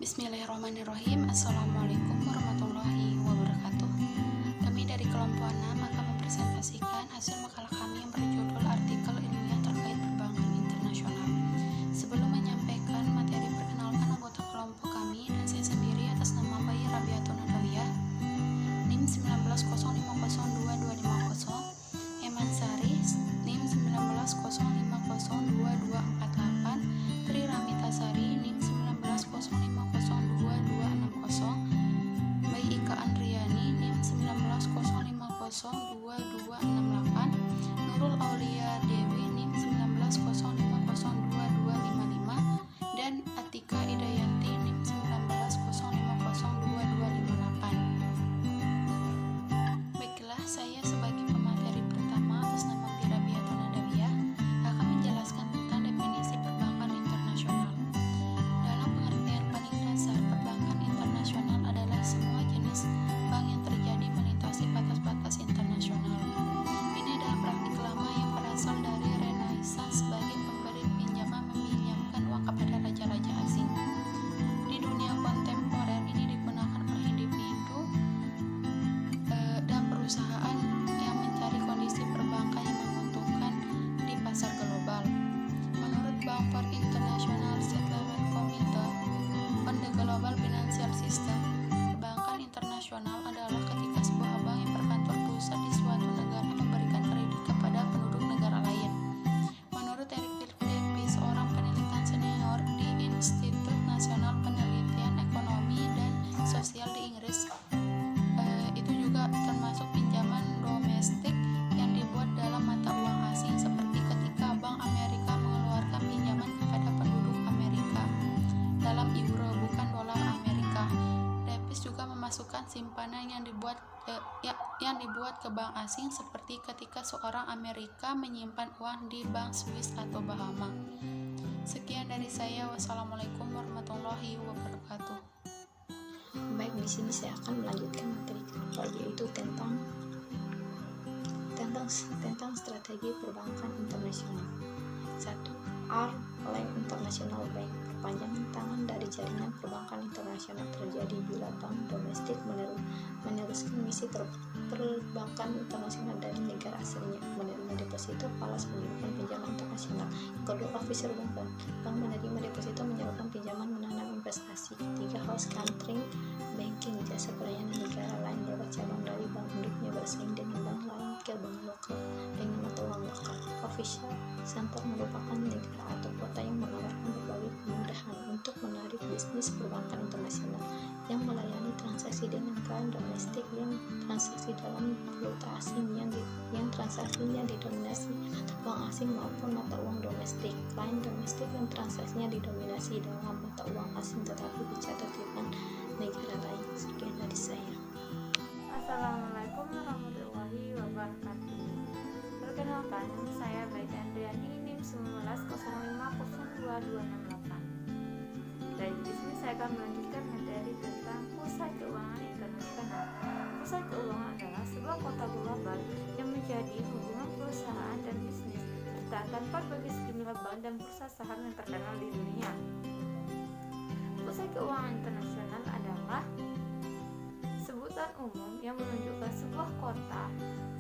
Bismillahirrahmanirrahim. Assalamualaikum warahmatullahi wabarakatuh. Kami dari kelompok 6 akan mempresentasikan hasil makalah kami yang berjudul artikel ilmiah terkait perbankan internasional. Sebelum menyampaikan materi, perkenalkan anggota kelompok kami dan saya sendiri atas nama Bayi Rabiatun Nadawiyah, NIM 1905022550, Eman Sari, NIM 1905022248, Tri Ramita Sari, NIM 1905022260, Bayi Ika Andriani, NIM 1905022268, Nurul Aulia Dewi, NIM 1905022255, dan Atika Idayanti, NIM 1905022258. Baiklah, saya sebagai pemateri pertama atas nama Rabiatun Nadawiyah akan menjelaskan tentang definisi perbankan internasional. Dalam pengertian paling dasar, perbankan internasional adalah semua jenis bank yang terjadi melintasi batas-batas internasional. Ini adalah praktik lama yang berasal dari Renaissance sebagai pemberi pinjaman meminjamkan uang kepada raja-raja asing. Di dunia kontemporer ini digunakan oleh individu dan perusahaan yang mencari kondisi perbankan yang menguntungkan di pasar global. Menurut Bank for International Settlement Committee on the Global Financial System, perbankan internasional adalah ketika sebuah bank yang berkantor pusat di suatu negara memberikan kredit kepada penduduk negara lain. Menurut Eric Davis, seorang peneliti senior di Institut Nasional Penelitian Ekonomi dan Sosial di Inggris, itu juga termasuk pinjaman domestik yang dibuat dalam mata uang asing, seperti ketika Bank Amerika mengeluarkan pinjaman kepada penduduk Amerika dalam euro, bukan dolar Amerika. Davis juga memasukkan simpanan yang dibuat ke bank asing, seperti ketika seorang Amerika menyimpan uang di bank Swiss atau Bahama. Sekian dari saya. Wassalamualaikum warahmatullahi wabarakatuh. Baik, di sini saya akan melanjutkan materi kedua, yaitu tentang strategi perbankan internasional. 1. R-Line International Bank. Perpanjangan tangan dari jaringan perbankan internasional terjadi bila bank domestik meneruskan misi perbankan internasional dari negara asalnya, menerima deposito falas, menyalurkan pinjaman internasional. Kedua, officer bank menerima deposito, menyalurkan pinjaman, menanam investasi. 3. Host country banking, jasa pelayanan negara lain lewat cabang dari bank induknya bersaing dengan bank lain ke bank lokal dengan mata uang lokal. Official center merupakan negara atau kota yang menawarkan berbagai kemudahan untuk menarik bisnis perbankan internasional yang melayani transaksi dengan klien domestik yang transaksi dalam valuta asing yang transaksinya didominasi mata uang asing maupun mata uang domestik. Klien domestik yang transaksinya didominasi dalam mata uang asing tetapi dicatat dengan negara lain. Sekian dari saya. Assalamualaikum warahmatullahi wabarakatuh. Perkenalkan, saya Bayi Andriani, NIM 1905022268. Dari sini saya akan melanjutkan materi tentang pusat keuangan internasional. Pusat keuangan adalah sebuah kota global yang menjadi hubungan perusahaan dan bisnis serta tempat bagi sejumlah bank dan bursa saham yang terkenal di dunia. Pusat keuangan internasional adalah sebutan umum yang menunjukkan sebuah kota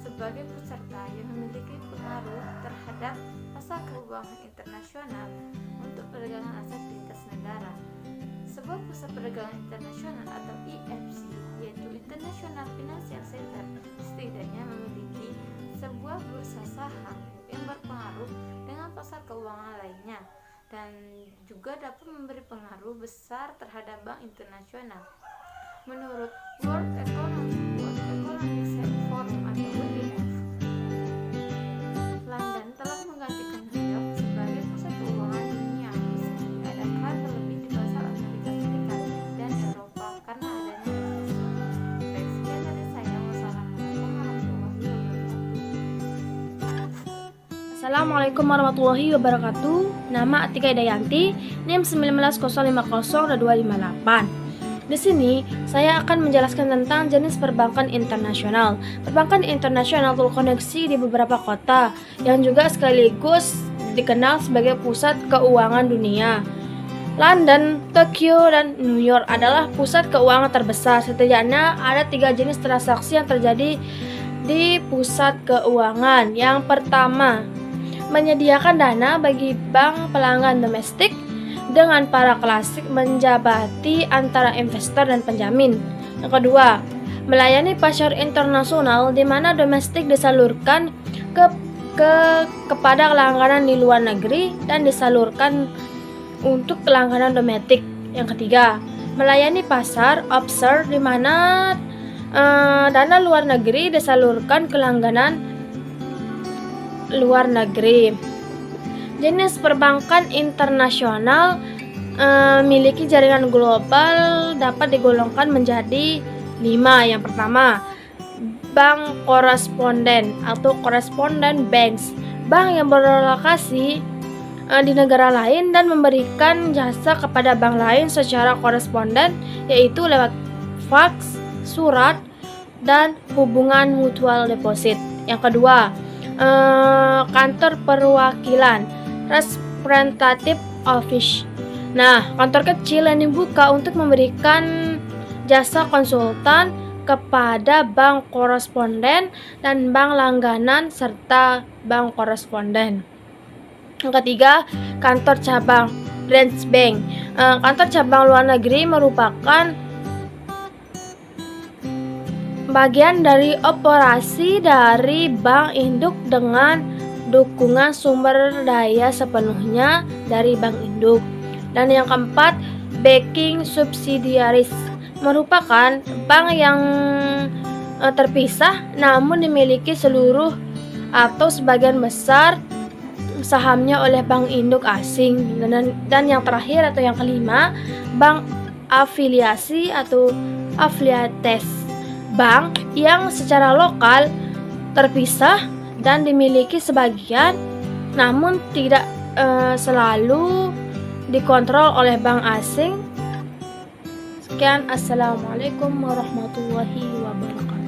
sebagai peserta yang memiliki pengaruh terhadap pasar keuangan internasional untuk perdagangan aset lintas negara. Sebuah pusat perdagangan internasional atau IFC, yaitu International Financial Center, setidaknya memiliki sebuah bursa saham yang berpengaruh dengan pasar keuangan lainnya dan juga dapat memberi pengaruh besar terhadap bank internasional. Menurut World Economic Forum atau WEF, London telah menggantikan New York sebagai pusat keuangan dunia, meski ada hal terlebih di pasar Amerika Serikat dan Eropa karena adanya resesi. Baik, sekian dari saya. Wassalamualaikum warahmatullahi wabarakatuh. Assalamualaikum warahmatullahi wabarakatuh. Nama Atika Idayanti, NIM 19050258. Di sini, saya akan menjelaskan tentang jenis perbankan internasional. Perbankan internasional terkoneksi di beberapa kota yang juga sekaligus dikenal sebagai pusat keuangan dunia. London, Tokyo, dan New York adalah pusat keuangan terbesar. Setidaknya ada 3 jenis transaksi yang terjadi di pusat keuangan. Yang pertama, menyediakan dana bagi bank pelanggan domestik dengan para klasik menjabati antara investor dan penjamin. Yang kedua, melayani pasar internasional di mana domestik disalurkan kepada langganan di luar negeri dan disalurkan untuk langganan domestik. Yang ketiga, melayani pasar offshore di mana dana luar negeri disalurkan ke langganan luar negeri. Jenis perbankan internasional miliki jaringan global dapat digolongkan menjadi 5. Yang pertama, bank koresponden atau correspondent banks, bank yang berlokasi di negara lain dan memberikan jasa kepada bank lain secara koresponden, yaitu lewat fax, surat, dan hubungan mutual deposit. Yang kedua, kantor perwakilan representative office. Nah, kantor kecil yang dibuka untuk memberikan jasa konsultan kepada bank koresponden dan bank langganan serta bank koresponden. Yang ketiga, kantor cabang branch bank. Kantor cabang luar negeri merupakan bagian dari operasi dari bank induk dengan dukungan sumber daya sepenuhnya dari bank induk. Dan yang keempat, backing subsidiaries merupakan bank yang terpisah namun dimiliki seluruh atau sebagian besar sahamnya oleh bank induk asing. Dan yang terakhir atau yang kelima, bank afiliasi atau affiliates, bank yang secara lokal terpisah dan dimiliki sebagian namun tidak selalu dikontrol oleh bank asing. Sekian, assalamualaikum warahmatullahi wabarakatuh.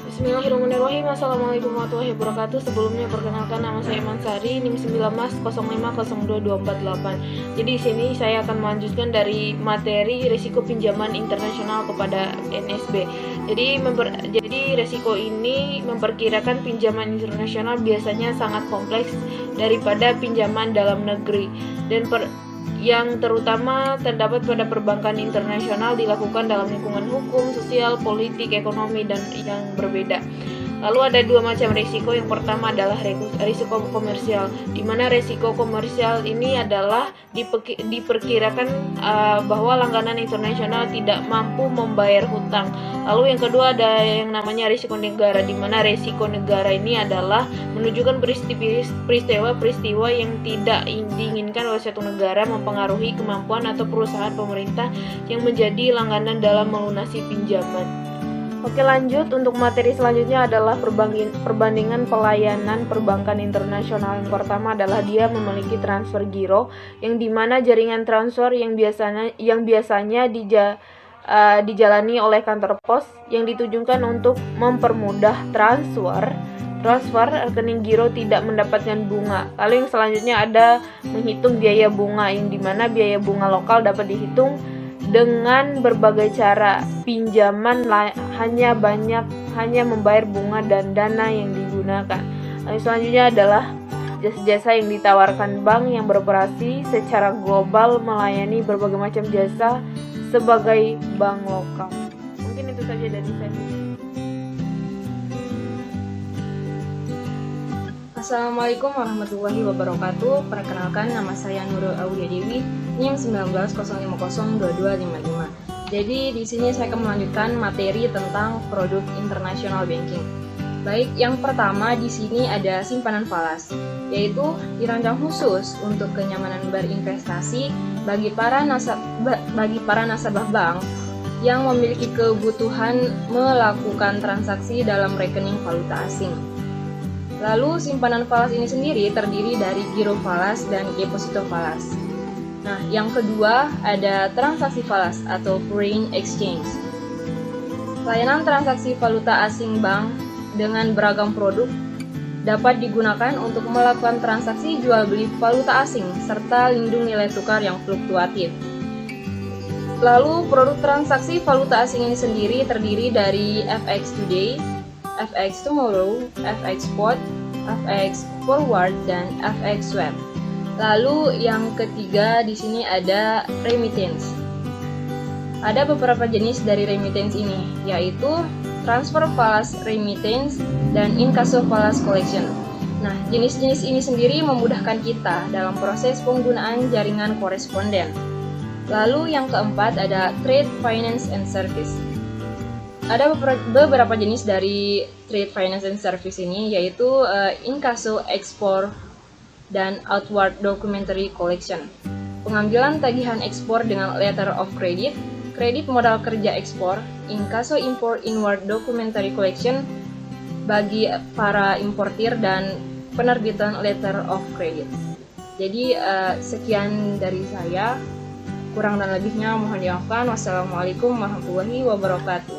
Bismillahirrahmanirrahim. Assalamualaikum warahmatullahi wabarakatuh. Sebelumnya perkenalkan, nama saya Mansari, NIM 19050248. Jadi di sini saya akan melanjutkan dari materi risiko pinjaman internasional kepada NSB. Jadi risiko ini memperkirakan pinjaman internasional biasanya sangat kompleks daripada pinjaman dalam negeri dan yang terutama terdapat pada perbankan internasional dilakukan dalam lingkungan hukum, sosial, politik, ekonomi, dan yang berbeda. Lalu ada 2 macam risiko. Yang pertama adalah risiko komersial, di mana risiko komersial ini adalah diperkirakan bahwa langganan internasional tidak mampu membayar hutang. Lalu yang kedua ada yang namanya risiko negara, di mana risiko negara ini adalah menunjukkan peristiwa yang tidak diinginkan oleh suatu negara mempengaruhi kemampuan atau perusahaan pemerintah yang menjadi langganan dalam melunasi pinjaman. Oke, lanjut. Untuk materi selanjutnya adalah perbandingan pelayanan perbankan internasional. Yang pertama adalah dia memiliki transfer giro, yang dimana jaringan transfer yang biasanya dijalani oleh kantor pos yang ditujukan untuk mempermudah transfer rekening giro tidak mendapatkan bunga. Lalu yang selanjutnya ada menghitung biaya bunga, yang dimana biaya bunga lokal dapat dihitung dengan berbagai cara. Pinjaman hanya membayar bunga dan dana yang digunakan. Lalu selanjutnya adalah jasa-jasa yang ditawarkan bank yang beroperasi secara global melayani berbagai macam jasa sebagai bank lokal. Mungkin itu saja dari saya. Assalamualaikum warahmatullahi wabarakatuh. Perkenalkan, nama saya Nurul Aulia Dewi, NIM 1905022255. Jadi di sini saya akan melanjutkan materi tentang produk international banking. Baik, yang pertama di sini ada simpanan falas, yaitu dirancang khusus untuk kenyamanan berinvestasi bagi para nasabah bank yang memiliki kebutuhan melakukan transaksi dalam rekening valuta asing. Lalu simpanan falas ini sendiri terdiri dari giro falas dan deposito falas. Nah, yang kedua ada transaksi falas atau foreign exchange. Layanan transaksi valuta asing bank dengan beragam produk dapat digunakan untuk melakukan transaksi jual beli valuta asing serta lindung nilai tukar yang fluktuatif. Lalu produk transaksi valuta asing ini sendiri terdiri dari FX Today, FX Tomorrow, FX Spot, FX Forward, dan FX Swap. Lalu yang ketiga di sini ada remittance. Ada beberapa jenis dari remittance ini, yaitu transfer falas remittance dan incasso falas collection. Nah, jenis-jenis ini sendiri memudahkan kita dalam proses penggunaan jaringan koresponden. Lalu yang keempat ada trade finance and service. Ada beberapa jenis dari trade finance and service ini, yaitu incasso export dan outward documentary collection. Pengambilan tagihan ekspor dengan letter of credit, kredit modal kerja ekspor, incasso import inward documentary collection bagi para importir, dan penerbitan letter of credit. Jadi sekian dari saya, kurang dan lebihnya mohon dimaafkan. Wassalamualaikum warahmatullahi wabarakatuh.